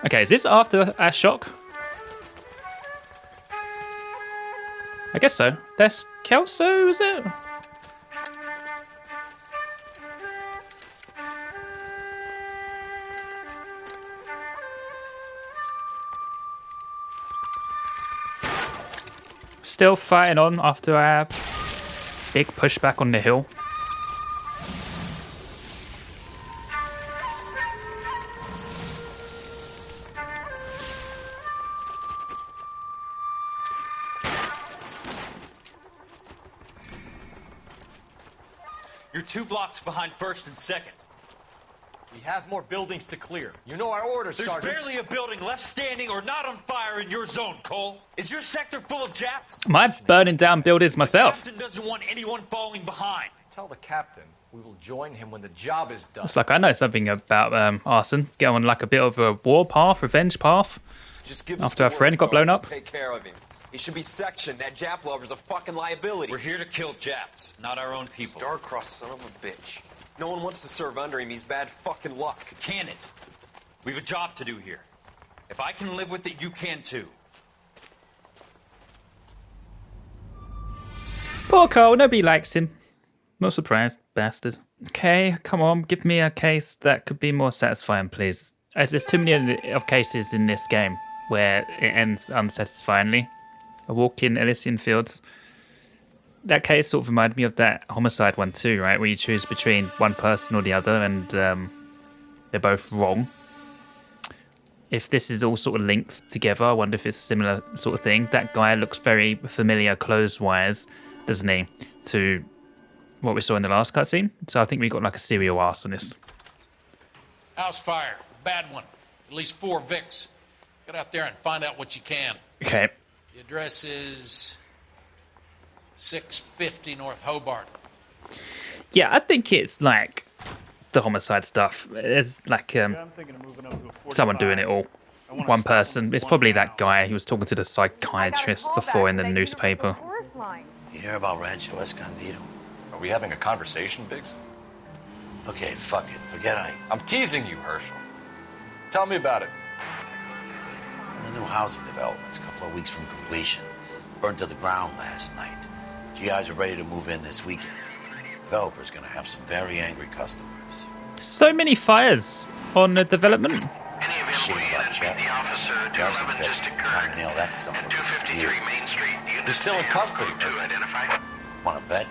Okay, is this after a shock? I guess so. That's Kelso, is it? Still fighting on after our big pushback on the hill. You're 2 blocks behind first and second. We have more buildings to clear. You know our orders, There's Sergeant. barely a building left standing or not on fire in your zone, Cole. Is your sector full of Japs? Am I burning down buildings myself? The captain doesn't want anyone falling behind. Tell the captain we will join him when the job is done. It's like I know something about arson. Get on like a bit of a war path, revenge path. Just give After our friend got blown up. Take care of him. He should be sectioned. That Jap lover's a fucking liability. We're here to kill Japs, not our own people. Star-crossed son of a bitch. No one wants to serve under him. He's bad fucking luck. Can it? We've a job to do here. If I can live with it, you can too. Poor Cole, nobody likes him. Not surprised, bastard. Okay, come on, give me a case that could be more satisfying, please. As there's too many of cases in this game where it ends unsatisfyingly. A walk in Elysian Fields. That case sort of reminded me of that homicide one too, right? Where you choose between one person or the other, and they're both wrong. If this is all sort of linked together, I wonder if it's a similar sort of thing. That guy looks very familiar clothes-wise, doesn't he, to what we saw in the last cutscene? So I think we got like a serial arsonist. House fire, bad one. At least 4 Vicks. Get out there and find out what you can. Okay. The address is 650 North Hobart. Yeah, I think it's like the homicide stuff. There's like someone doing it all. One person. It's probably that guy who was talking to the psychiatrist before in the newspaper. You hear about Rancho Escondido? Are we having a conversation, Biggs? Okay, fuck it. Forget I'm teasing you, Herschel. Tell me about it. The new housing development's a couple of weeks from completion. Burned to the ground last night. GIs are ready to move in this weekend. Developer's gonna have some very angry customers. So many fires on the development. Shame about Chet. The arson investigation trying to nail that to some of the He's still in custody. Wanna bet?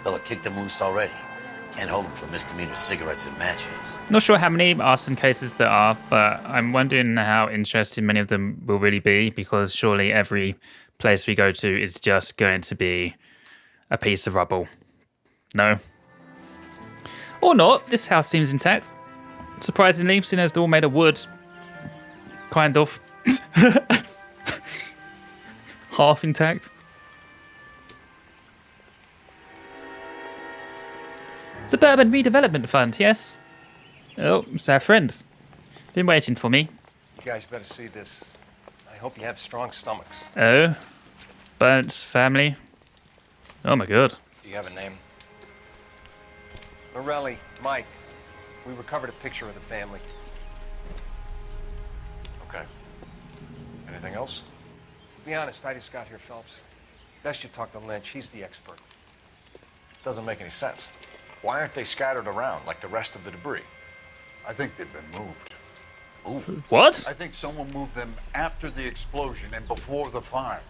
Fella kicked him loose already. Can't hold him for misdemeanor cigarettes and matches. Not sure how many arson cases there are, but I'm wondering how interesting many of them will really be, because surely every place we go to is just going to be a piece of rubble. No? Or not. This house seems intact. Surprisingly, seeing as they're all made of wood. Kind of. Half intact. Suburban Redevelopment Fund, yes. Oh, it's our friend. Been waiting for me. You guys better see this. I hope you have strong stomachs. Oh, burnt family. Oh my god. Do you have a name? Morelli, Mike. We recovered a picture of the family. Okay. Anything else? To be honest, I just got here, Phelps. Best you talk to Lynch. He's the expert. Doesn't make any sense. Why aren't they scattered around like the rest of the debris? I think they've been moved. What? I think someone moved them after the explosion and before the fire.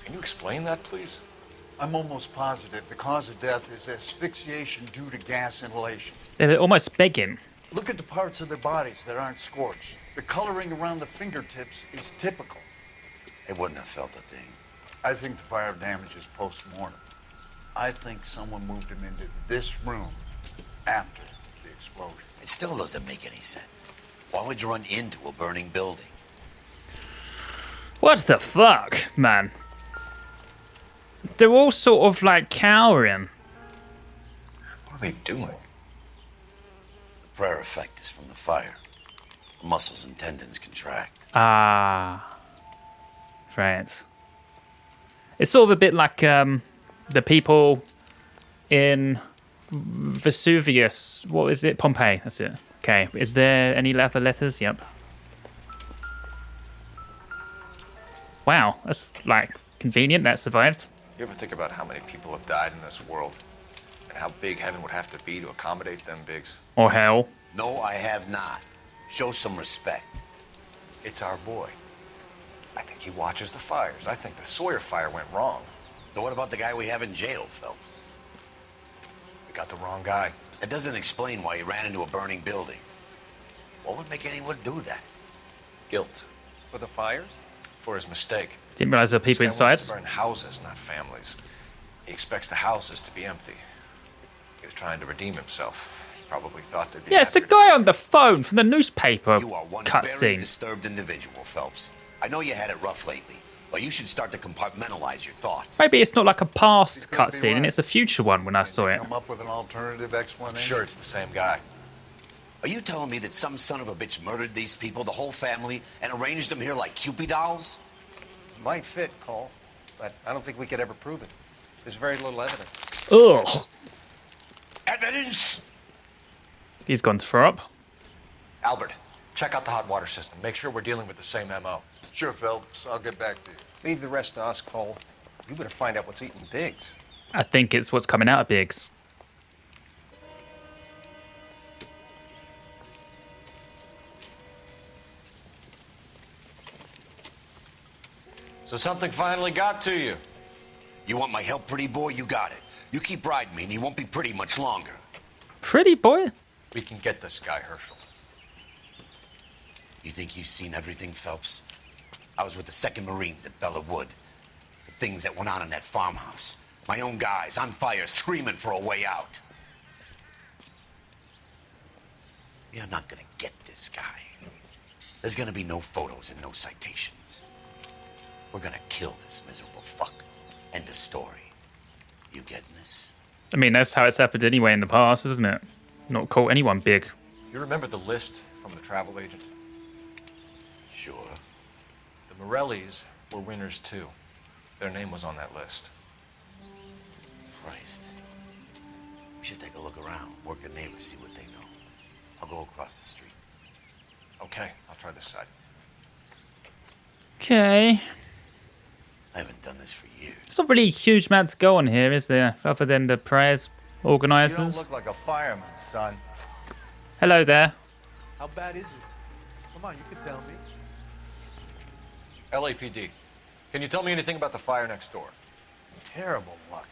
Can you explain that, please? I'm almost positive the cause of death is asphyxiation due to gas inhalation. They're almost begging. Look at the parts of their bodies that aren't scorched. The coloring around the fingertips is typical. They wouldn't have felt a thing. I think the fire damage is post-mortem. I think someone moved them into this room after the explosion. It still doesn't make any sense. Why would you run into a burning building? What the fuck, man? They're all sort of like cowering. What are they doing? The prayer effect is from the fire. The muscles and tendons contract. Ah. Right. It's sort of a bit like the people in Vesuvius. What is it? Pompeii. That's it. Okay. Is there any other letters? Yep. Wow, that's like convenient. That survived. You ever think about how many people have died in this world? And how big heaven would have to be to accommodate them bigs? Or hell. No, I have not. Show some respect. It's our boy. I think he watches the fires. I think the Sawyer fire went wrong. So what about the guy we have in jail, Phelps? We got the wrong guy. That doesn't explain why he ran into a burning building. What would make anyone do that? Guilt. For the fires? For his mistake. Didn't realize there were people This guy wants inside. to burn houses, not families. He expects the houses to be empty. He was trying to redeem himself. He probably thought they'd be Yeah, it's the happy. guy on the phone from the newspaper You are one very cutscene. disturbed individual, Phelps. I know you had it rough lately, but you should start to compartmentalize your thoughts. Maybe it's not like a past could be cutscene and right. it's a future one when I saw it. Come up with an alternative explanation. Sure, it's the same guy. Are you telling me that some son of a bitch murdered these people, the whole family, and arranged them here like Cupid dolls? Might fit, Cole, but I don't think we could ever prove it. There's very little evidence. Ugh. Evidence? He's gone to throw up. Albert, check out the hot water system. Make sure we're dealing with the same MO. Sure, Phelps. I'll get back to you. Leave the rest to us, Cole. You better find out what's eating Biggs. I think it's what's coming out of Biggs. So something finally got to you. You want my help, pretty boy? You got it. You keep riding me and you won't be pretty much longer. Pretty boy. We can get this guy, Herschel. You think you've seen everything, Phelps? I was with the 2nd Marines at Bella Wood. The things that went on in that farmhouse. My own guys on fire, screaming for a way out. You're not gonna get this guy. There's gonna be no photos and no citations. We're gonna kill this miserable fuck. End of story. You getting this? I mean, that's how it's happened anyway in the past, isn't it? Not caught anyone big. You remember the list from the travel agent? Sure. The Morellis were winners too. Their name was on that list. Christ. We should take a look around, work the neighbors, see what they know. I'll go across the street. Okay, I'll try this side. Okay. I haven't done this for years. There's not really a huge amount to go on here, is there? Other than the prayers You don't organisers. look like a fireman, son. Hello there. How bad is it? Come on, you can tell me. LAPD. Can you tell me anything about the fire next door? Terrible luck.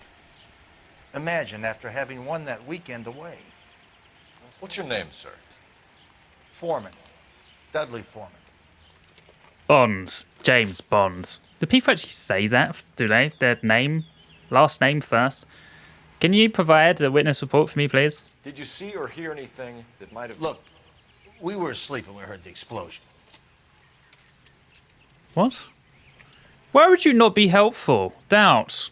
Imagine after having won that weekend away. What's your name, sir? Foreman. Dudley Foreman. Bonds. James Bonds. Do people actually say that? Do they? Their name? Last name first? Can you provide a witness report for me, please? Did you see or hear anything that might have... Look, we were asleep when we heard the explosion. What? Why would you not be helpful? Doubt.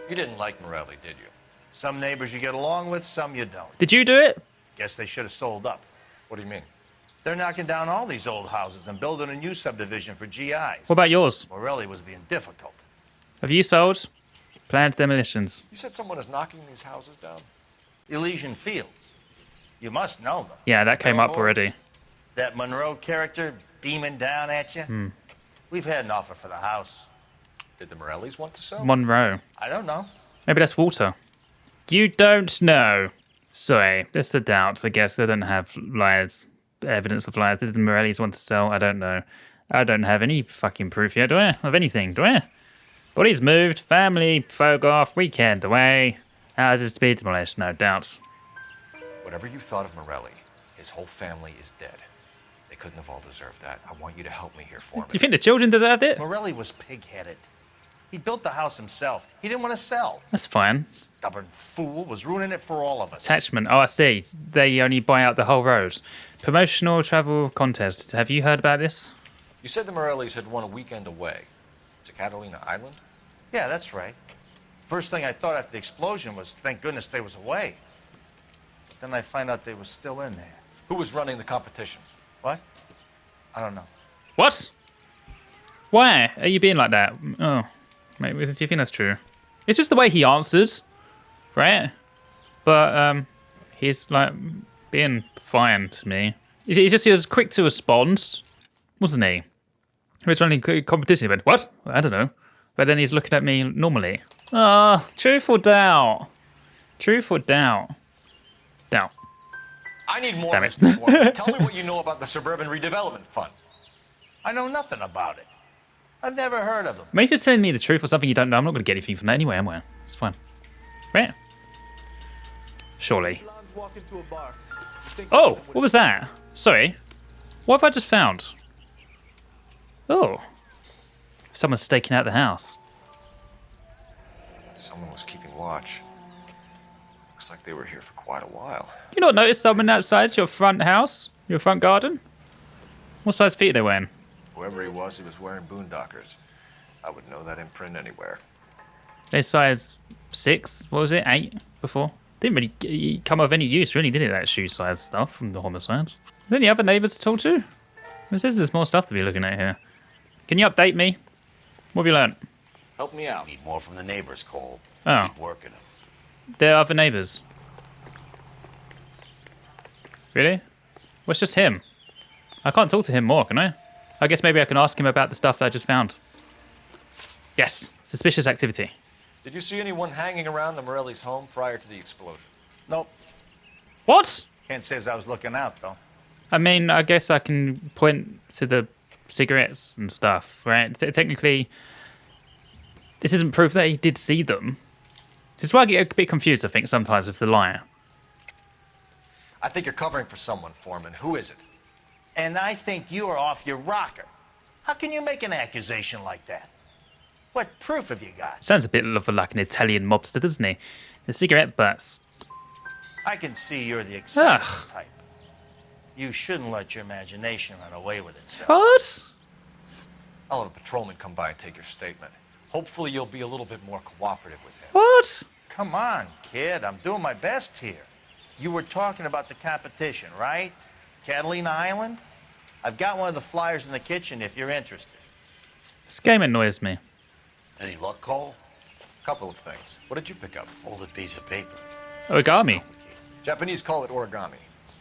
You didn't like Morelli, did you? Some neighbors you get along with, some you don't. Did you do it? Guess they should have sold up. What do you mean? They're knocking down all these old houses and building a new subdivision for GIs. What about yours? Morelli was being difficult. Have you sold? Planned demolitions. You said someone is knocking these houses down? Elysian Fields. You must know them. Yeah, that came up Billboards, already. That Monroe character beaming down at you. We've had an offer for the house. Did the Morellis want to sell? Monroe. I don't know. Maybe that's Walter. You don't know. Sorry, there's a doubt. I guess they don't have lies, evidence of lies. Did the Morellis want to sell? I don't know. I don't have any fucking proof yet, do I? Of anything, do I? Bodies moved, family photograph, weekend away. Houses to be demolished, no doubt. Whatever you thought of Morelli, his whole family is dead. They couldn't have all deserved that. I want you to help me here, Foreman. Do you think the children deserved it? Morelli was pig-headed. He built the house himself. He didn't want to sell. That's fine. Stubborn fool was ruining it for all of us. Attachment. Oh, I see. They only buy out the whole road. Promotional travel contest. Have you heard about this? You said the Morellis had won a weekend away to Catalina Island? Yeah, that's right. First thing I thought after the explosion was, thank goodness they was away. Then I find out they was still in there. Who was running the competition? What? I don't know. What? Why are you being like that? Oh, maybe do you think that's true? It's just the way he answers, right? But he's like being fine to me. He was quick to respond, wasn't he? Who's running competition? He went, what? I don't know. But then he's looking at me normally. Ah, truth or doubt? Truth or doubt? Doubt. I need more Damn it. Mr. Foreman. Tell me what you know about the Suburban Redevelopment Fund. I know nothing about it. I've never heard of them. Maybe if you're telling me the truth or something you don't know, I'm not going to get anything from that anyway, am I? It's fine. Right? Surely. Blondes walk into a bar. You think Oh, them what was that? Sorry. What have I just found? Oh. Someone's staking out the house. Someone was keeping watch. Looks like they were here for quite a while. You not notice someone outside your front house? Your front garden? What size feet are they wearing? Whoever he was wearing boondockers. I would know that imprint anywhere. They size 6, what was it, 8 before? Didn't really come of any use, really, did it, that shoe size stuff from the homicides? Are there any other neighbours to talk to? It says there's more stuff to be looking at here. Can you update me? What have you learnt? Help me out. Need more from the neighbors, Cole. Oh. Keep working them. There are other neighbours. Really? Well, it's just him. I can't talk to him more, can I? I guess maybe I can ask him about the stuff that I just found. Yes, suspicious activity. Did you see anyone hanging around the Morelli's home prior to the explosion? Nope. What? Can't say as I was looking out, though. I mean, I guess I can point to the cigarettes and stuff, right? Technically, this isn't proof that he did see them. This is why I get a bit confused, I think, sometimes with the liar. I think you're covering for someone, Foreman. Who is it? And I think you are off your rocker. How can you make an accusation like that? What proof have you got? Sounds a bit of like an Italian mobster, doesn't he? The cigarette butts. I can see you're the excited Ugh. type. You shouldn't let your imagination run away with itself. What? I'll have a patrolman come by and take your statement. Hopefully you'll be a little bit more cooperative with him. What? Come on, kid. I'm doing my best here. You were talking about the competition, right? Catalina Island? I've got one of the flyers in the kitchen if you're interested. This game annoys me. Any luck, Cole? Couple of things. What did you pick up? Folded piece of paper. Origami. Japanese call it origami.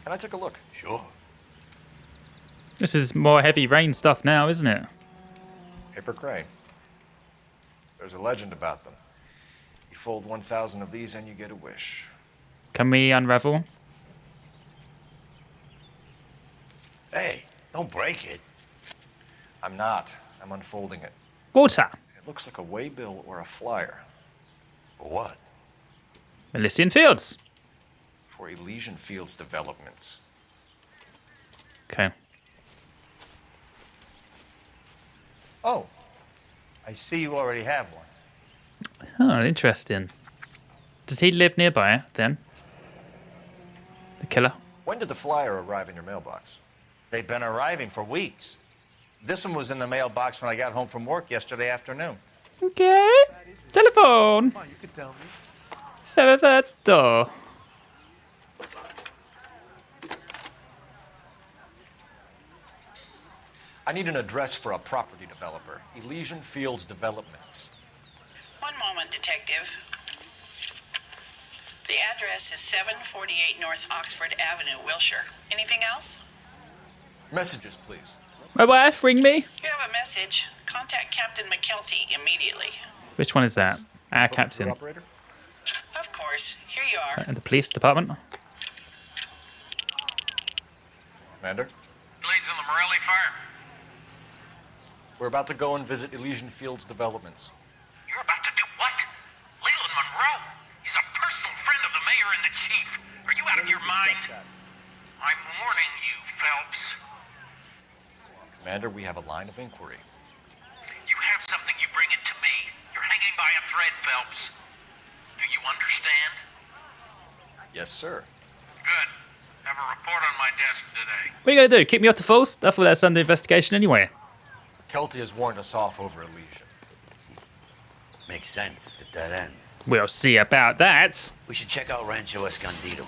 Can I take a look? Sure. This is more heavy rain stuff now, isn't it? Paper crane. There's a legend about them. You fold 1,000 of these and you get a wish. Can we unravel? Hey, don't break it. I'm not. I'm unfolding it. Water. It looks like a waybill or a flyer For what? Elysian Fields. for Elysian Fields developments. Okay. Oh, I see you already have one. Oh, interesting. Does he live nearby, then? The killer? When did the flyer arrive in your mailbox? They've been arriving for weeks. This one was in the mailbox when I got home from work yesterday afternoon. Okay. Telephone. Come on, you can tell me. Perfetto. I need an address for a property developer. Elysian Fields Developments. One moment, Detective. The address is 748 North Oxford Avenue, Wilshire. Anything else? Messages, please. My wife, ring me. You have a message. Contact Captain McKelty immediately. Which one is that? Our Phone captain. operator? Of course. Here you are. And the police department. Commander? Leads in the Morelli fire. We're about to go and visit Elysian Fields Developments. You're about to do what? Leland Monroe. He's a personal friend of the mayor and the chief. Are you out of your mind? I'm warning you, Phelps. Commander, we have a line of inquiry. You have something, you bring it to me. You're hanging by a thread, Phelps. Do you understand? Yes, sir. Good. Have a report on my desk today. What are you going to do? Kick me off the force? I thought that's under investigation anyway. Kelty has warned us off over Elysian. Makes sense. It's a dead end. We'll see about that. We should check out Rancho Escondido.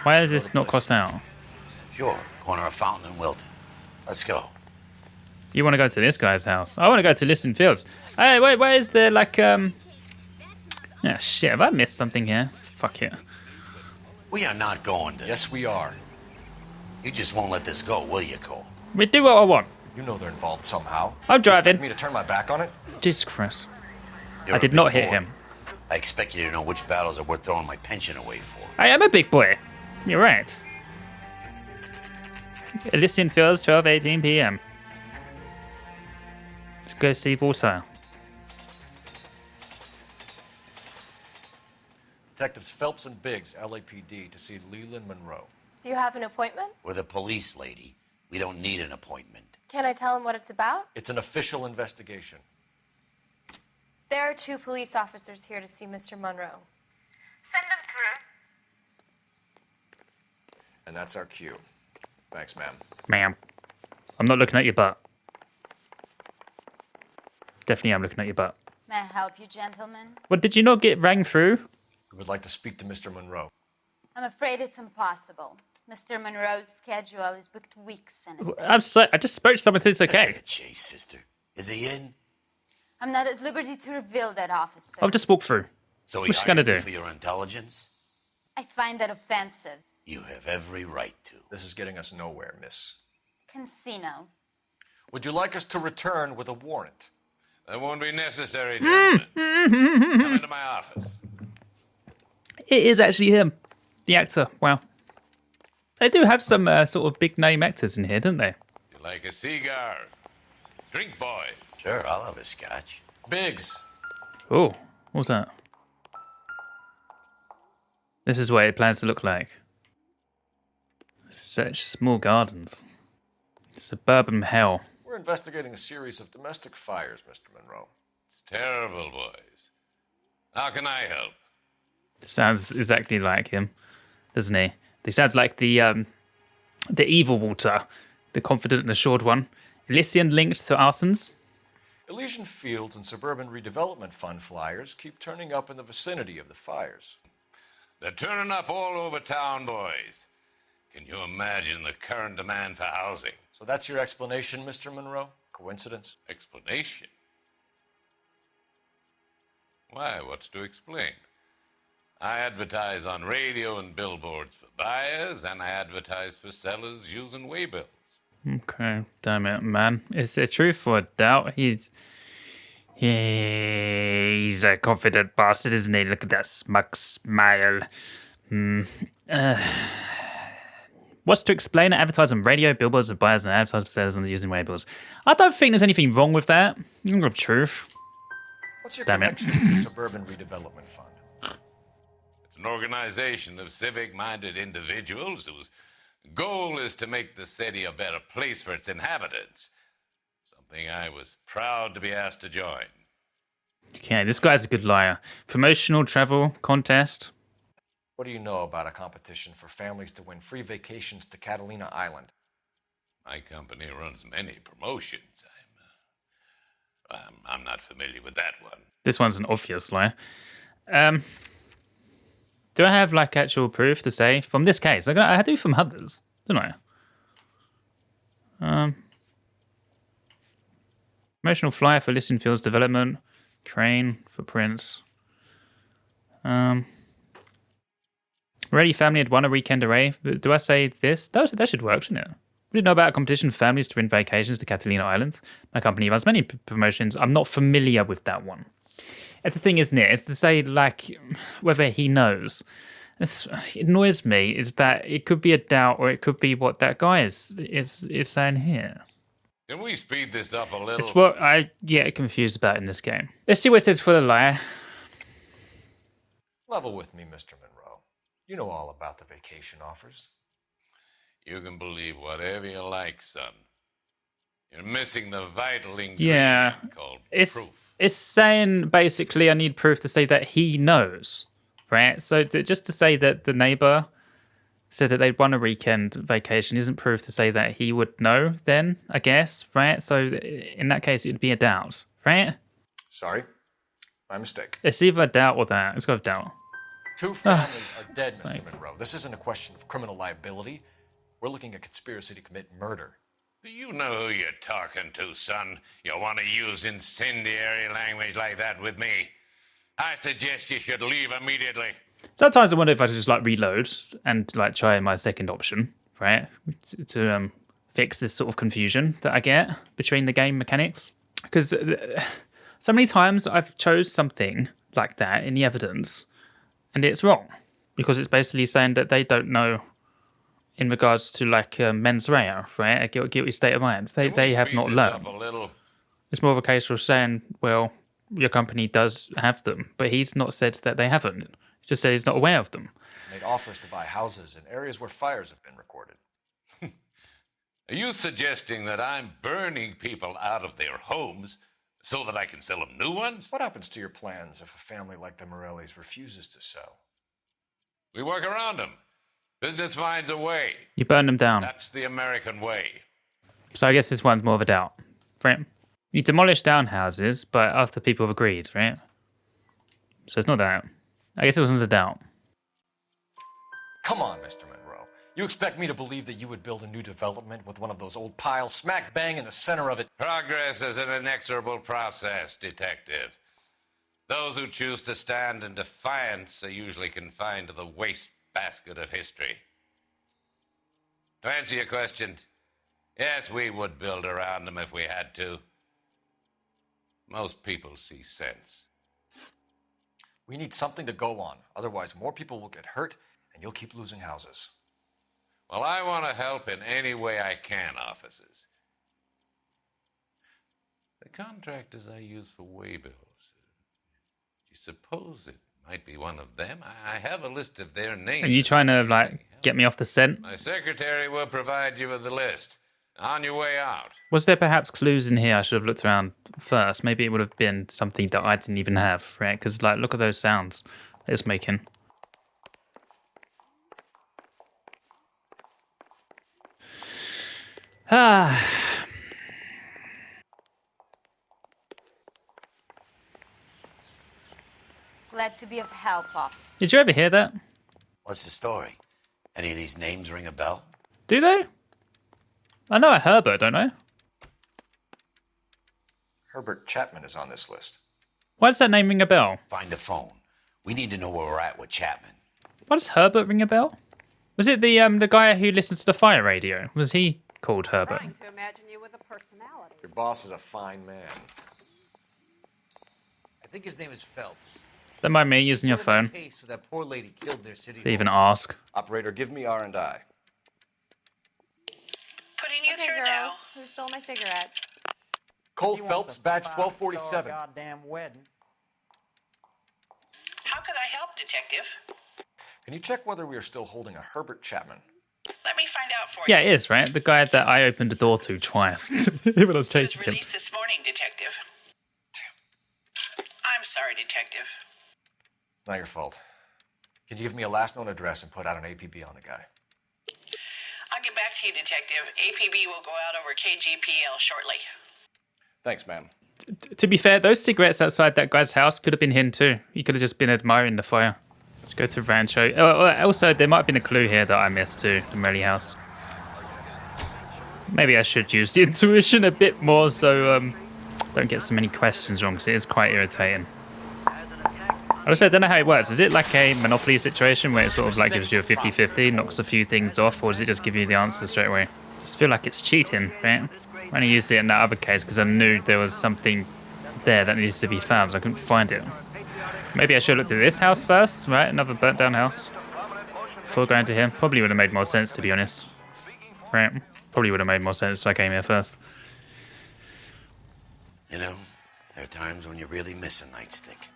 Why is this not crossed out? Sure. Corner of Fountain and Wilton. Let's go. You want to go to this guy's house? I want to go to Elysian Fields. Hey, wait, where is there like Yeah, shit. Have I missed something here? Fuck it. We are not going to. Yes, we are. You just won't let this go, will you, Cole? We do what I want. You know they're involved somehow. I'm You expect driving. me to turn my back on it? Jesus Christ. You're I a did big not hit boy. him. I expect you to know which battles are worth throwing my pension away for. I am a big boy. You're right. Elysian Fields, 12:18 p.m. Let's go see Warsaw. Detectives Phelps and Biggs, LAPD, to see Leland Monroe. Do you have an appointment? We're the police, lady. We don't need an appointment. Can I tell him what it's about? It's an official investigation. There are 2 police officers here to see Mr. Monroe. Send them through. And that's our cue. Thanks, ma'am. Ma'am. I'm not looking at your butt. Definitely am looking at your butt. May I help you, gentlemen? What, did you not get rang through? We would like to speak to Mr. Monroe. I'm afraid it's impossible. Mr. Monroe's schedule is booked weeks in advance. I'm sorry. I just spoke to someone. It's okay. Chase, sister. Is he in? I'm not at liberty to reveal that, officer. I'll just walk through. So What's she gonna do? For your intelligence? I find that offensive. You have every right to. This is getting us nowhere, miss. Casino. Would you like us to return with a warrant? That won't be necessary, gentlemen. Come into my office. It is actually him, the actor. Wow. They do have some sort of big name actors in here, don't they? You like a cigar? Drink, boys. Sure, I'll have a scotch. Biggs. Oh, what was that? This is what it plans to look like. Such small gardens. Suburban hell. We're investigating a series of domestic fires, Mr. Monroe. It's terrible, boys. How can I help? Sounds exactly like him, doesn't he? He sounds like the evil Walter, the confident and assured one. Elysian linked to arsons. Elysian Fields and Suburban Redevelopment Fund flyers keep turning up in the vicinity of the fires. They're turning up all over town, boys. Can you imagine the current demand for housing? So that's your explanation, Mr. Monroe? Coincidence? Explanation? Why, what's to explain? I advertise on radio and billboards for buyers, and I advertise for sellers using waybills. Okay, damn it, man. Is it truth or doubt? He's a confident bastard, isn't he? Look at that smug smile. What's to explain? Advertise on radio, billboards, and buyers, and advertise for sellers and using waybills. I don't think there's anything wrong with that. Of truth. What's your Damn it. connection to the Suburban Redevelopment Fund? It's an organization of civic-minded individuals whose goal is to make the city a better place for its inhabitants. Something I was proud to be asked to join. Okay, this guy's a good liar. Promotional travel contest. What do you know about a competition for families to win free vacations to Catalina Island? My company runs many promotions. I'm not familiar with that one. This one's an obvious lie. Do I have like actual proof to say from this case? I do from others, don't I? Promotional flyer for Elysian Fields development, crane footprints. Already family had won a weekend array. Do I say this? That should work, shouldn't it? We didn't know about a competition for families to win vacations to Catalina Islands. My company runs many promotions. I'm not familiar with that one. It's the thing, isn't it? It's to say, like, whether he knows. It annoys me is that it could be a doubt or it could be what that guy is saying here. Can we speed this up a little? It's what I get confused about in this game. Let's see what it says for the liar. Level with me, Mr. Monroe. You know all about the vacation offers. You can believe whatever you like, son. You're missing the vital ingredient called proof. It's saying basically I need proof to say that he knows, right? So just to say that the neighbor said that they'd won a weekend vacation isn't proof to say that he would know then, I guess, right? So in that case, it'd be a doubt, right? Sorry, my mistake. It's either a doubt or that. Let's go with doubt. 2 families are dead, Mr. Monroe. This isn't a question of criminal liability. We're looking at conspiracy to commit murder. Do you know who you're talking to, son? You want to use incendiary language like that with me? I suggest you should leave immediately. Sometimes I wonder if I should just like reload and like try my second option, right? To fix this sort of confusion that I get between the game mechanics. Because so many times I've chose something like that in the evidence and it's wrong. Because it's basically saying that they don't know in regards to like mens rea, right? A guilty state of mind. They have not learned. It's more of a case of saying, well, your company does have them, but he's not said that they haven't. He just said he's not aware of them. Made offers to buy houses in areas where fires have been recorded. Are you suggesting that I'm burning people out of their homes so that I can sell them new ones? What happens to your plans if a family like the Morellis refuses to sell? We work around them. Business finds a way. You burn them down. That's the American way. So I guess this one's more of a doubt, right? You demolish down houses, but after people have agreed, right? So it's not that. I guess it wasn't a doubt. Come on, Mr. Monroe. You expect me to believe that you would build a new development with one of those old piles smack bang in the center of it? Progress is an inexorable process, Detective. Those who choose to stand in defiance are usually confined to the wastebasket of history. To answer your question, yes, we would build around them if we had to. Most people see sense. We need something to go on. Otherwise, more people will get hurt, and you'll keep losing houses. Well, I want to help in any way I can, officers. The contractors I use for waybills, do you suppose it might be one of them? I have a list of their names. Are you trying to, like, get me off the scent? My secretary will provide you with the list. On your way out. Was there perhaps clues in here I should have looked around first? Maybe it would have been something that I didn't even have, right? Because, like, look at those sounds it's making. Ah. Glad to be of help, officer. Did you ever hear that? What's the story? Any of these names ring a bell? Do they? I know a Herbert, don't I? Herbert Chapman is on this list. Why does that name ring a bell? Find the phone. We need to know where we're at with Chapman. Why does Herbert ring a bell? Was it the guy who listens to the fire radio? Was he called Herbert? Trying to imagine you with a personality. Your boss is a fine man. I think his name is Phelps. Don't mind me using your phone. Case for that poor lady killed their city. They even ask. Operator, give me R&I. Putting you Okay, through girls. now. Who stole my cigarettes? Cole Phelps, badge 1247. Goddamn wedding. How could I help, Detective? Can you check whether we are still holding a Herbert Chapman? Let me find out for Yeah, you. it is, right? The guy that I opened the door to twice when I was He was chasing him. released this morning, Detective. I'm sorry, Detective. It's not your fault. Can you give me a last known address and put out an APB on the guy? I'll get back to you, Detective. APB will go out over KGPL shortly. Thanks, ma'am. To be fair, those cigarettes outside that guy's house could have been him too. He could have just been admiring the fire. Let's go to Rancho. Also, there might have been a clue here that I missed too, the Morelli house. Maybe I should use the intuition a bit more so don't get so many questions wrong, because it is quite irritating. Also, I don't know how it works. Is it like a Monopoly situation where it sort of like gives you a 50-50, knocks a few things off, or does it just give you the answer straight away? I just feel like it's cheating, right? I only used it in that other case because I knew there was something there that needs to be found, so I couldn't find it. Maybe I should have looked at this house first, right? Another burnt down house. Before going to here. Probably would have made more sense, to be honest. Right? Probably would have made more sense if I came here first. You know, there are times when you really miss a nightstick.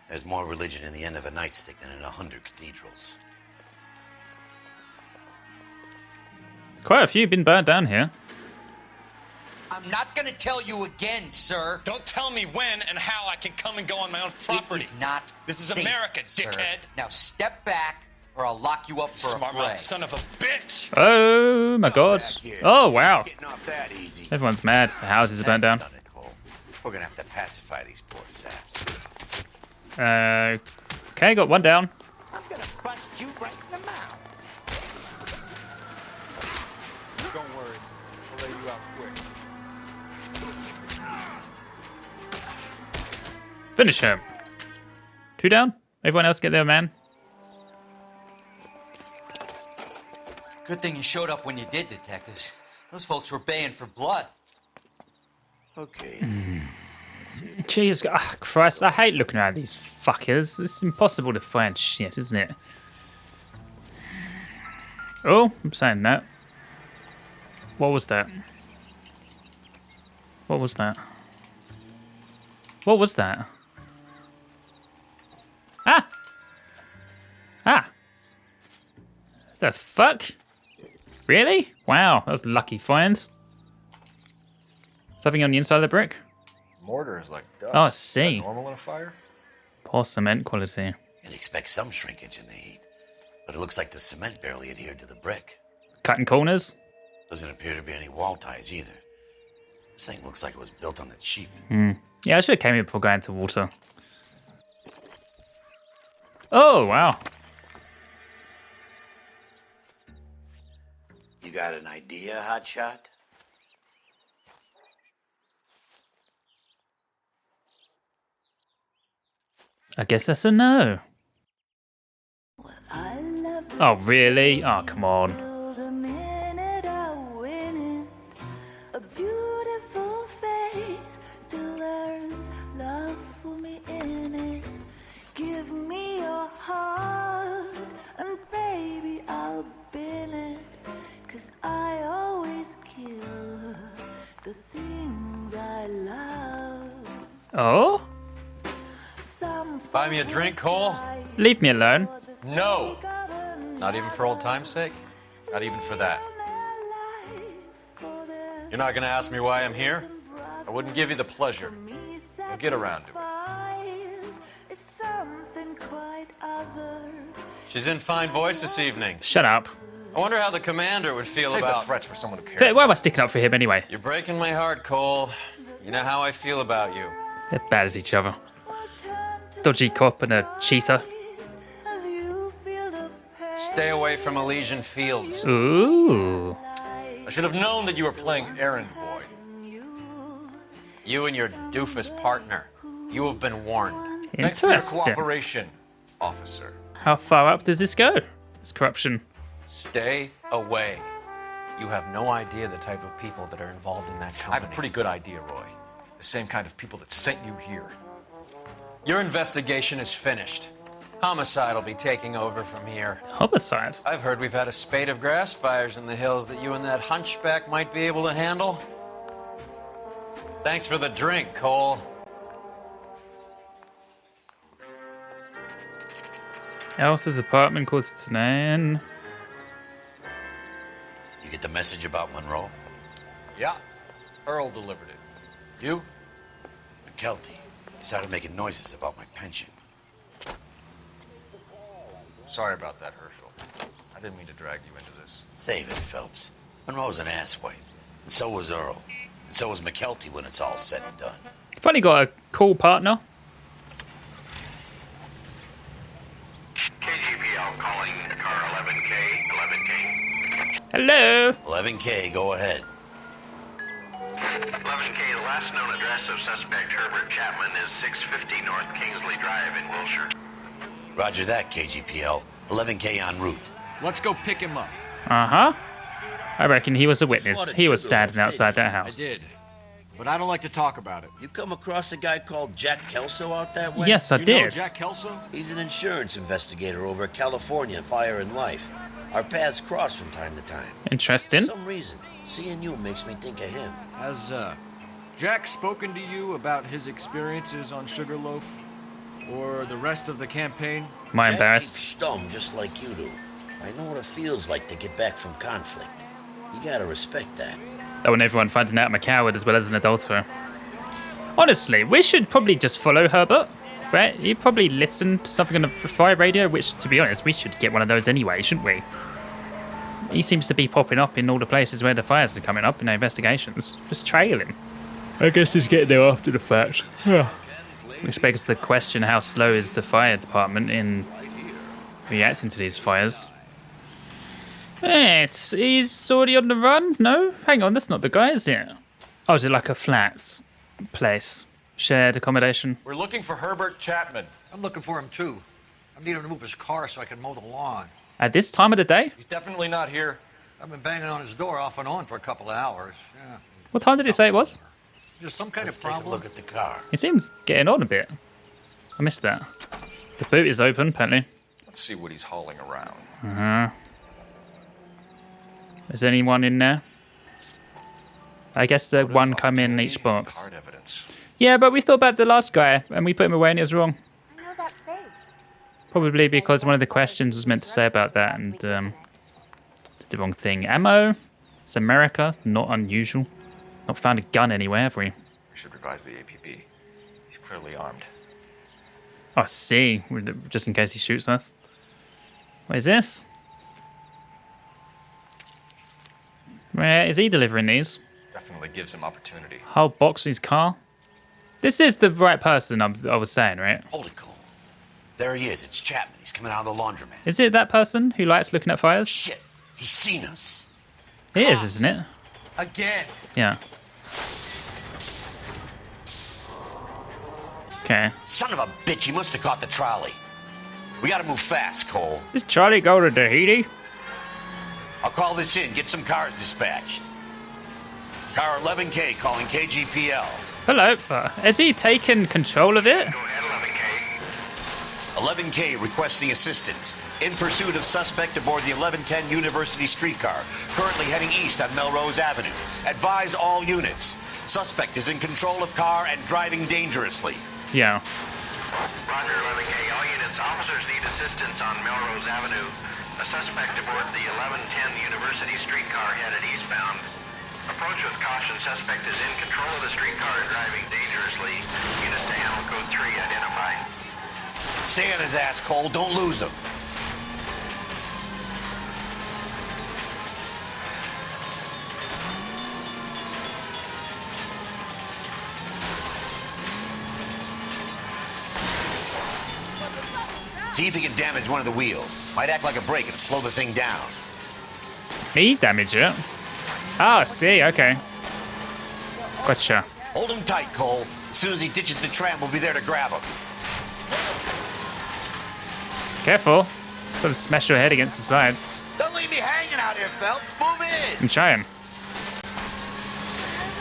There's more religion in the end of a nightstick than in 100 cathedrals. Quite a few have been burnt down here. I'm not gonna tell you again, sir. Don't tell me when and how I can come and go on my own property. It is not This is safe, America, sir. dickhead. Now step back, or I'll lock you up for Smart a fray. mouth son of a bitch. Oh my god. Oh wow. Getting off that easy. Everyone's mad. The houses are burnt down. That's done it, Cole. We're gonna have to pacify these poor saps. Okay, got one down. I'm gonna bust you right in the mouth. Don't worry, I'll lay you out quick. Finish him. 2 down. Everyone else get their man. Good thing you showed up when you did, detectives. Those folks were baying for blood. Okay. Jeez, Christ, I hate looking at these fuckers. It's impossible to find shit, isn't it? Oh, I'm saying that. What was that? What was that? What was that? Ah! Ah! The fuck? Really? Wow, that was a lucky find. Something on the inside of the brick? Mortar is like dust. Oh, I Is see. that normal in a fire? Poor cement quality. You'd expect some shrinkage in the heat, but it looks like the cement barely adhered to the brick. Cutting corners? Doesn't appear to be any wall ties either. This thing looks like it was built on the cheap. Yeah, I should have came here before going to water. Oh, wow. You got an idea, Hotshot? I guess that's a no. Oh, really? Oh, come on. A beautiful face delivers love for me in it. Give me your heart, and baby, I'll bill it. 'Cause I always kill the things I love. Oh? Buy me a drink, Cole? Leave me alone. No. Not even for old time's sake? Not even for that. You're not gonna ask me why I'm here? I wouldn't give you the pleasure. We'll get around to it. She's in fine voice this evening. Shut up. I wonder how the commander would feel Save about... the threats for someone who cares. So why am I sticking up for him anyway? You're breaking my heart, Cole. You know how I feel about you. They're bad as each other. Dodgy cop and a cheater. Stay away from Elysian Fields. Ooh. I should have known that you were playing errand boy. You and your doofus partner. You have been warned. Thanks for your Interesting. cooperation, officer. How far up does this go? It's corruption. Stay away. You have no idea the type of people that are involved in that I have company. a pretty good idea, Roy. The same kind of people that sent you here. Your investigation is finished. Homicide will be taking over from here. Homicide? I've heard we've had a spate of grass fires in the hills that you and that hunchback might be able to handle. Thanks for the drink, Cole. Elsa's apartment, quarter to 9. You get the message about Monroe? Yeah. Earl delivered it. You? McKelty. He started making noises about my pension. Sorry about that, Herschel. I didn't mean to drag you into this. Save it, Phelps. Monroe's an asswipe. And so was Earl. And so was McKelty when it's all said and done. Finally got a cool partner. KGPL calling car 11K, 11K. Hello. 11K, go ahead. 11K, the last known address of suspect Herbert Chapman is 650 North Kingsley Drive in Wilshire. Roger that, KGPL. 11K en route. Let's go pick him up. Uh-huh. I reckon he was a witness. He was standing outside that house. I did. But I don't like to talk about it. You come across a guy called Jack Kelso out that way? Yes, I You did. know Jack Kelso? He's an insurance investigator over at California Fire and Life. Our paths cross from time to time. Interesting. For some reason, seeing you makes me think of him. Has Jack spoken to you about his experiences on Sugarloaf? Or the rest of the campaign? Am I Jack embarrassed? keeps stum just like you do. I know what it feels like to get back from conflict. You gotta respect that. I want everyone finding out I'm a coward as well as an adulterer. Honestly, we should probably just follow Herbert, right? You probably listen to something on the fire radio, which, to be honest, we should get one of those anyway, shouldn't we? He seems to be popping up in all the places where the fires are coming up in the investigations. Just trail him. I guess he's getting there after the fact. Which begs the question, how slow is the fire department in reacting to these fires? He's already on the run? No? Hang on, that's not the guy, is it? Oh, is it like a flats place? Shared accommodation? We're looking for Herbert Chapman. I'm looking for him, too. I need him to move his car so I can mow the lawn. At this time of the day? He's definitely not here. I've been banging on his door off and on for a couple of hours. Yeah. What time did it say it was? Just some kind Let's of take problem. a look at the car. It seems getting on a bit. I missed that. The boot is open, apparently. Let's see what he's hauling around. Uh-huh. Is anyone in there? I guess one come in each box. Hard evidence. Yeah, but we thought about the last guy, and we put him away and it was wrong. I know that face. Probably because one of the questions was meant to say about that, and did the wrong thing. Ammo? It's America, not unusual. Not found a gun anywhere, have we? We should revise the APB. He's clearly armed. Oh, I see. Just in case he shoots us. What is this? Where is he delivering these? Definitely gives him opportunity. Whole box in his car? This is the right person I was saying, right? Hold it, Cole. There he is. It's Chapman. He's coming out of the laundromat. Is it that person who likes looking at fires? Shit. He's seen us. It is, isn't it? Again. Yeah. Okay. Son of a bitch. He must have caught the trolley. We gotta move fast, Cole. Does Charlie go to Tahiti? I'll call this in. Get some cars dispatched. Car 11K calling KGPL. Hello. Has he taken control of it? 11K requesting assistance. In pursuit of suspect aboard the 1110 University streetcar. Currently heading east on Melrose Avenue. Advise all units. Suspect is in control of car and driving dangerously. Yeah. Roger, 11K. All units, officers need assistance on Melrose Avenue. A suspect aboard the 1110 University streetcar headed eastbound. Approach with caution. Suspect is in control of the streetcar and driving dangerously. Units to handle code 3 identified. Stay on his ass, Cole. Don't lose him. See if he can damage one of the wheels. Might act like a brake and slow the thing down. He damaged it. Oh, I see. Okay. Gotcha. Hold him tight, Cole. As soon as he ditches the tram, we'll be there to grab him. Careful. Don't smash your head against the side. Don't leave me hanging out here, Phelps. Move in. I'm trying.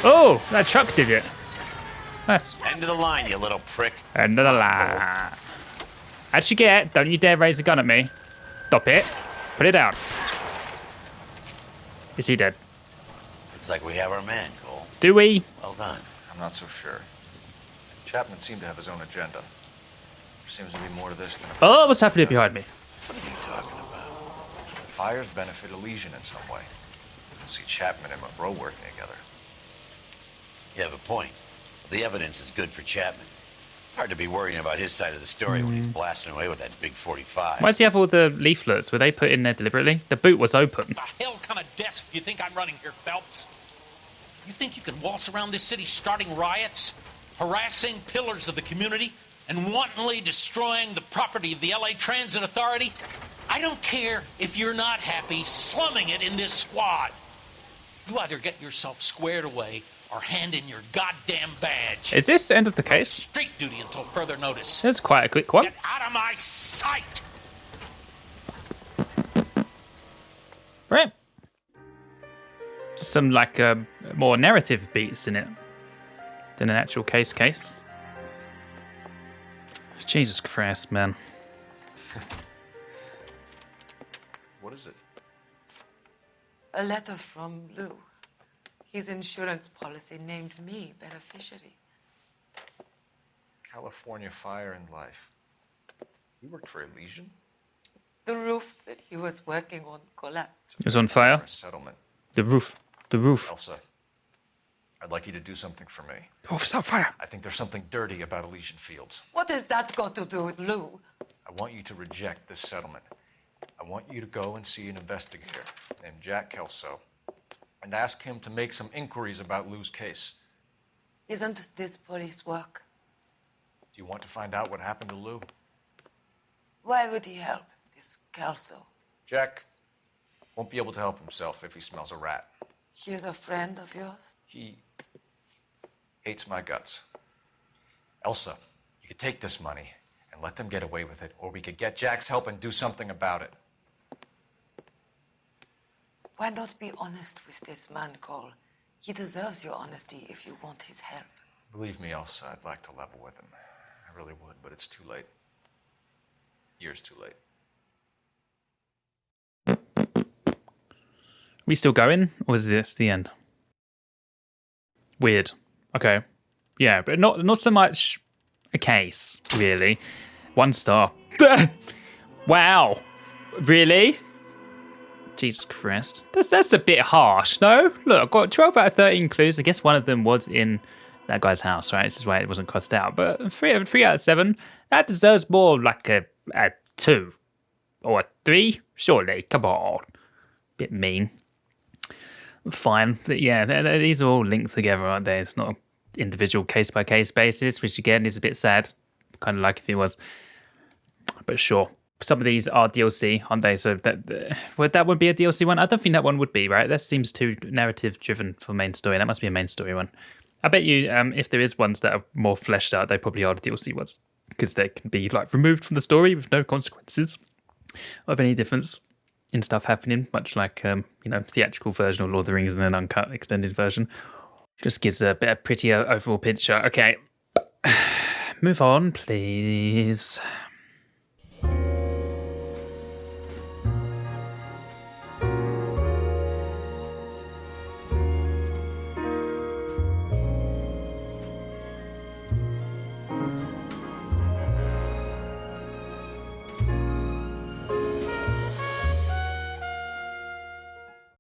Oh, that truck did it. Nice. End of the line, you little prick. End of the line. How'd you get? Don't you dare raise a gun at me. Stop it. Put it down. Is he dead? Looks like we have our man, Cole. Do we? Well done. I'm not so sure. Chapman seemed to have his own agenda. There seems to be more to this than... Oh, what's happening behind me? What are you talking about? Fires benefit Elysian in some way. I see Chapman and Monroe working together. You have a point. The evidence is good for Chapman. Hard to be worrying about his side of the story when he's blasting away with that big 45. Why does he have all the leaflets? Were they put in there deliberately? The boot was open. The hell kind of desk do you think I'm running here, Phelps? You think you can waltz around this city starting riots, harassing pillars of the community, and wantonly destroying the property of the LA Transit Authority? I don't care if you're not happy slumming it in this squad. You either get yourself squared away or hand in your goddamn badge. Is this the end of the case? Street duty until further notice. That's quite a quick one. Get out of my sight! Right. Just some like more narrative beats in it than an actual case. Jesus Christ, man. What is it? A letter from Lou. His insurance policy named me beneficiary. California Fire and Life. You worked for Elysian? The roof that he was working on collapsed. It was on fire. Settlement. The roof. Elsa, I'd like you to do something for me. The roof is on fire. I think there's something dirty about Elysian Fields. What has that got to do with Lou? I want you to reject this settlement. I want you to go and see an investigator named Jack Kelso and ask him to make some inquiries about Lou's case. Isn't this police work? Do you want to find out what happened to Lou? Why would he help, this Kelso? Jack won't be able to help himself if he smells a rat. He's a friend of yours? He hates my guts. Elsa, you could take this money and let them get away with it, or we could get Jack's help and do something about it. Why not be honest with this man, Cole? He deserves your honesty if you want his help. Believe me, Elsa, I'd like to level with him. I really would, but it's too late. Years too late. We still going, or is this the end? Weird. Okay. Yeah, but not so much a case, really. 1 star. Wow. Really? Jesus Christ. That's a bit harsh, no? Look, I've got 12 out of 13 clues. I guess one of them was in that guy's house, right? This is why it wasn't crossed out. But 3 out of 7, that deserves more like a 2 or a 3, surely. Come on. Bit mean. Fine. Yeah, these are all linked together, aren't they? It's not an individual case-by-case basis, which again is a bit sad. Kind of like if it was. But sure. Some of these are DLC, aren't they? So that would be a DLC one? I don't think that one would be, right? That seems too narrative-driven for main story. That must be a main story one. I bet you if there is ones that are more fleshed out, they probably are the DLC ones. Because they can be like removed from the story with no consequences of any difference in stuff happening, much like theatrical version of Lord of the Rings and an uncut extended version. Just gives a bit of prettier overall picture. Okay. Move on, please.